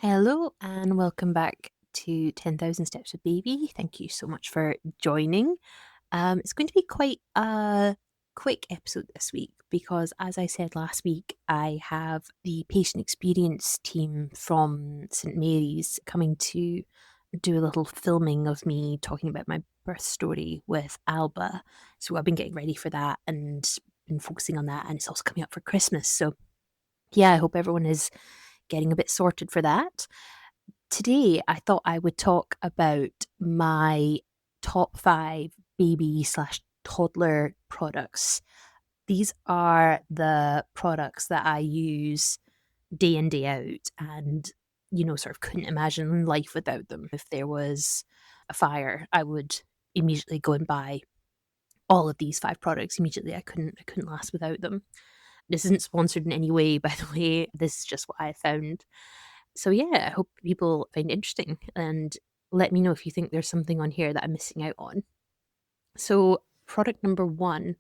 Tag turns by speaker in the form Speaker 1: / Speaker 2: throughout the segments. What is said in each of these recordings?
Speaker 1: Hello and welcome back to 10,000 Steps with Baby. Thank you so much for joining. It's going to be quite a quick episode this week because, as I said last week, I have the patient experience team from St Mary's coming to do a little filming of me talking about my birth story with Alba. So I've been getting ready for that and been focusing on that, and it's also coming up for Christmas. So yeah, I hope everyone is getting a bit sorted for that. Today, I thought I would talk about my top 5 baby/toddler products. These are the products that I use day in, day out, and, sort of couldn't imagine life without them. If there was a fire, I would immediately go and buy all of these 5 products immediately. I couldn't last without them. This isn't sponsored in any way, by the way. This is just what I found. So yeah, I hope people find it interesting and let me know if you think there's something on here that I'm missing out on. So product number 1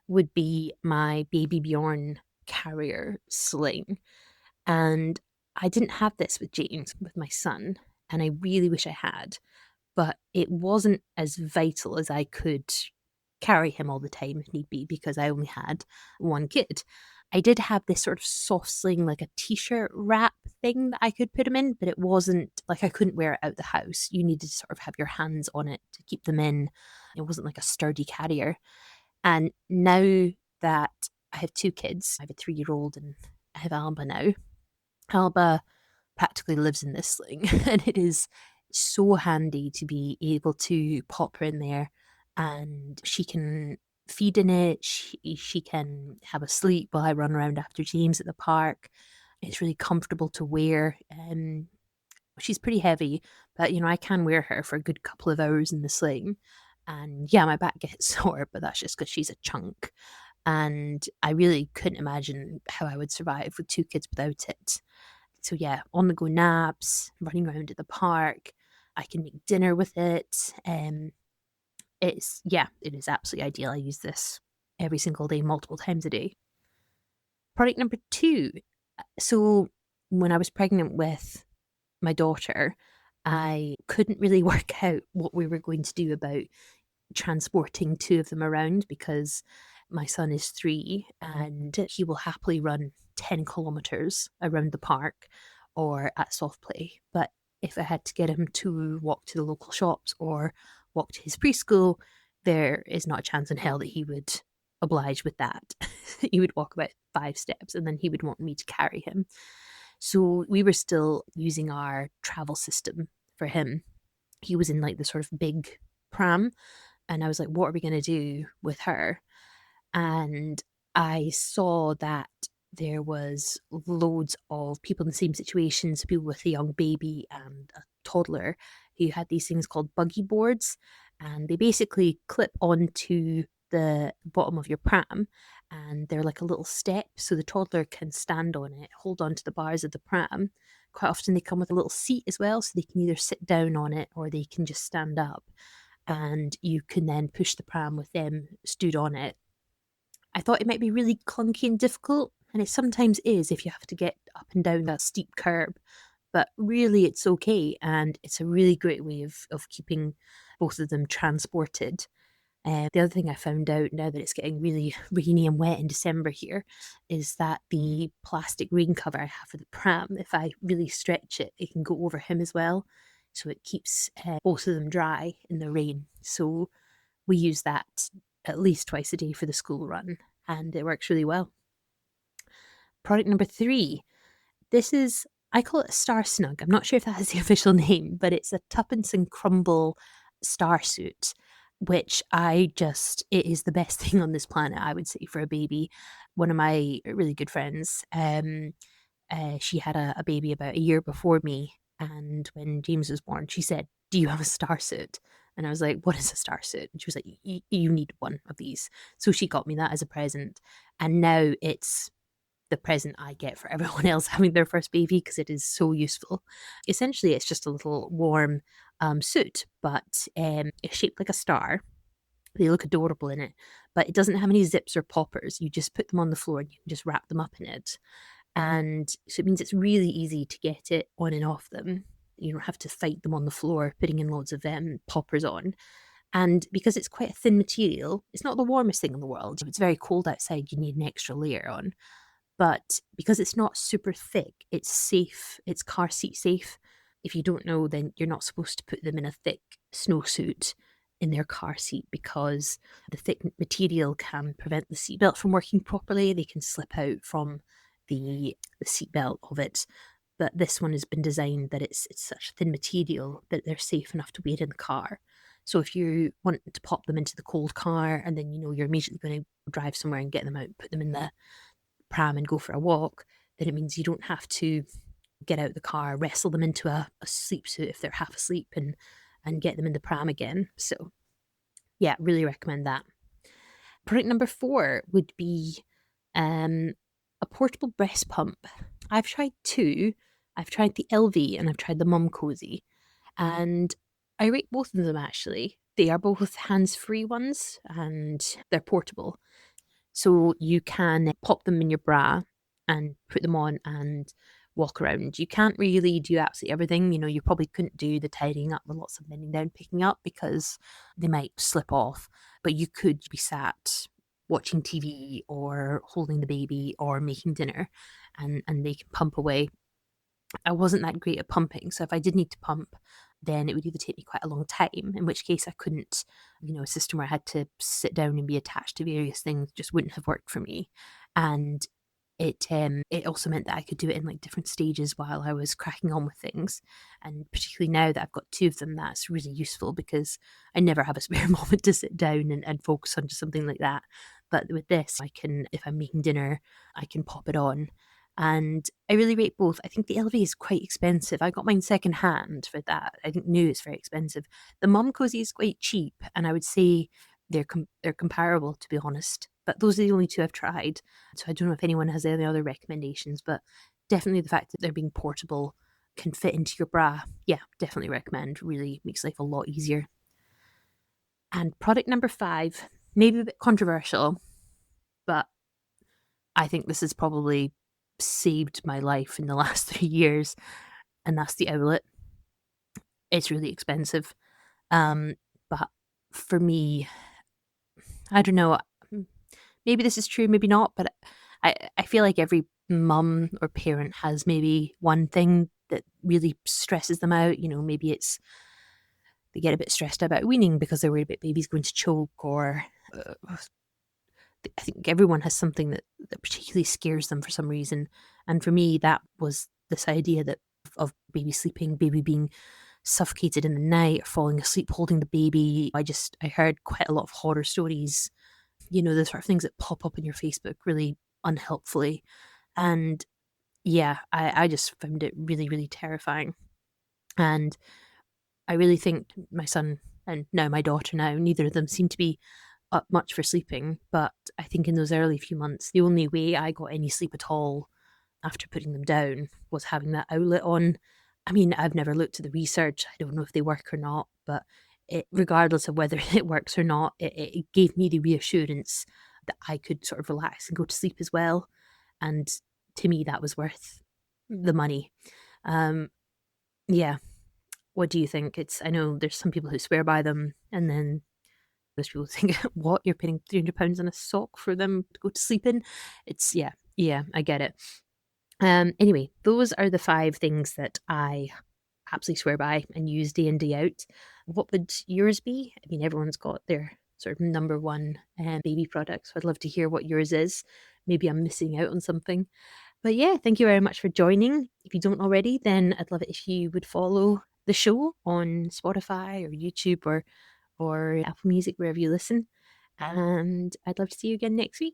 Speaker 1: would be my baby Bjorn carrier sling. And I didn't have this with James, with my son, and I really wish I had, but it wasn't as vital as I could carry him all the time if need be because I only had one kid. I did have this sort of soft sling, like a t-shirt wrap thing that I could put him in, but it wasn't like I couldn't wear it out the house. You needed to sort of have your hands on it to keep them in. It wasn't like a sturdy carrier. And now that I have 2 kids, I have a 3-year-old and I have Alba now. Alba practically lives in this sling and it is so handy to be able to pop her in there and she can feed in it. She can have a sleep while I run around after James at the park. It's really comfortable to wear. She's pretty heavy, but I can wear her for a good couple of hours in the sling. And yeah, my back gets sore, but that's just because she's a chunk. And I really couldn't imagine how I would survive with 2 kids without it. So yeah, on the go naps, running around at the park. I can make dinner with it. It is absolutely ideal. I use this every single day, multiple times a day. Product number 2. So when I was pregnant with my daughter, I couldn't really work out what we were going to do about transporting 2 of them around because my son is 3 and he will happily run 10 kilometers around the park or at soft play. But if I had to get him to walk to the local shops or walk to his preschool, there is not a chance in hell that he would oblige with that. He would walk about 5 steps and then he would want me to carry him. So we were still using our travel system for him. He was in like the sort of big pram and I was like, what are we going to do with her? And I saw that there was loads of people in the same situations, people with a young baby and a toddler who had these things called buggy boards. And they basically clip onto the bottom of your pram and they're like a little step so the toddler can stand on it, hold on to the bars of the pram. Quite often they come with a little seat as well, so they can either sit down on it or they can just stand up and you can then push the pram with them stood on it. I thought it might be really clunky and difficult, and it sometimes is if you have to get up and down that steep curb, but really it's okay, and it's a really great way of keeping both of them transported. The other thing I found out now that it's getting really rainy and wet in December here is that the plastic rain cover I have for the pram, if I really stretch it, it can go over him as well. So it keeps both of them dry in the rain. So we use that at least twice a day for the school run, and it works really well. Product number 3. This is, I call it a Star Snug. I'm not sure if that has the official name, but it's a Tuppence and Crumble star suit, which it is the best thing on this planet, I would say, for a baby. One of my really good friends, she had a baby about a year before me. And when James was born, she said, do you have a star suit? And I was like, what is a star suit? And she was like, you need one of these. So she got me that as a present. And now it's the present I get for everyone else having their first baby because it is so useful. Essentially, it's just a little warm suit, but it's shaped like a star. They look adorable in it, but it doesn't have any zips or poppers. You just put them on the floor and you can just wrap them up in it. And so it means it's really easy to get it on and off them. You don't have to fight them on the floor, putting in loads of poppers on. And because it's quite a thin material, it's not the warmest thing in the world. If it's very cold outside, you need an extra layer on. But because it's not super thick, it's safe. It's car seat safe. If you don't know, then you're not supposed to put them in a thick snowsuit in their car seat because the thick material can prevent the seatbelt from working properly. They can slip out from the seatbelt of it. But this one has been designed that it's such thin material that they're safe enough to wear in the car. So if you want to pop them into the cold car and then you know you're immediately going to drive somewhere and get them out, put them in the pram and go for a walk, then it means you don't have to get out the car, wrestle them into a sleep suit if they're half asleep and get them in the pram again. So yeah, really recommend that. Product number 4 would be a portable breast pump. I've tried 2. I've tried the Elvie and I've tried the Momcozy. And I rate both of them actually. They are both hands-free ones and they're portable. So you can pop them in your bra and put them on and walk around. You can't really do absolutely everything. You know, you probably couldn't do the tidying up with lots of bending down, picking up because they might slip off. But you could be sat watching TV or holding the baby or making dinner and they can pump away. I wasn't that great at pumping. So if I did need to pump, then it would either take me quite a long time, in which case I couldn't, a system where I had to sit down and be attached to various things just wouldn't have worked for me. And it also meant that I could do it in like different stages while I was cracking on with things. And particularly now that I've got 2 of them, that's really useful because I never have a spare moment to sit down and focus on just something like that. But with this, I can, if I'm making dinner, I can pop it on and I really rate both. I think the Elvie is quite expensive. I got mine second hand for that. I think new it's very expensive. The Momcozy is quite cheap, and I would say they're comparable to be honest. But those are the only 2 I've tried. So I don't know if anyone has any other recommendations, but definitely the fact that they're being portable, can fit into your bra. Yeah, definitely recommend. Really makes life a lot easier. And product number 5, maybe a bit controversial, but I think this has probably saved my life in the last 3 years, and that's the Owlet. It's really expensive, but for me, I don't know, maybe this is true, maybe not, but I feel like every mum or parent has maybe one thing that really stresses them out. Maybe it's they get a bit stressed about weaning because they're worried about babies going to choke, or I think everyone has something that particularly scares them for some reason. And for me, that was this idea that of baby sleeping, baby being suffocated in the night, or falling asleep holding the baby. I heard quite a lot of horror stories, the sort of things that pop up in your Facebook really unhelpfully. And yeah, I just found it really, really terrifying. And I really think my son and now my daughter now, neither of them seem to be up much for sleeping. But I think in those early few months, the only way I got any sleep at all after putting them down was having that Owlet on. I mean, I've never looked at the research. I don't know if they work or not, but regardless of whether it works or not, it gave me the reassurance that I could sort of relax and go to sleep as well. And to me, that was worth the money. Um, yeah. What do you think? I know there's some people who swear by them, and then there's people who think, what, you're paying £300 on a sock for them to go to sleep in? Yeah, I get it. Anyway, those are the 5 things that I absolutely swear by and use day in, day out. What would yours be? I mean, everyone's got their sort of number one baby product, so I'd love to hear what yours is. Maybe I'm missing out on something. But yeah, thank you very much for joining. If you don't already, then I'd love it if you would follow the show on Spotify or YouTube or Apple Music, wherever you listen. And I'd love to see you again next week.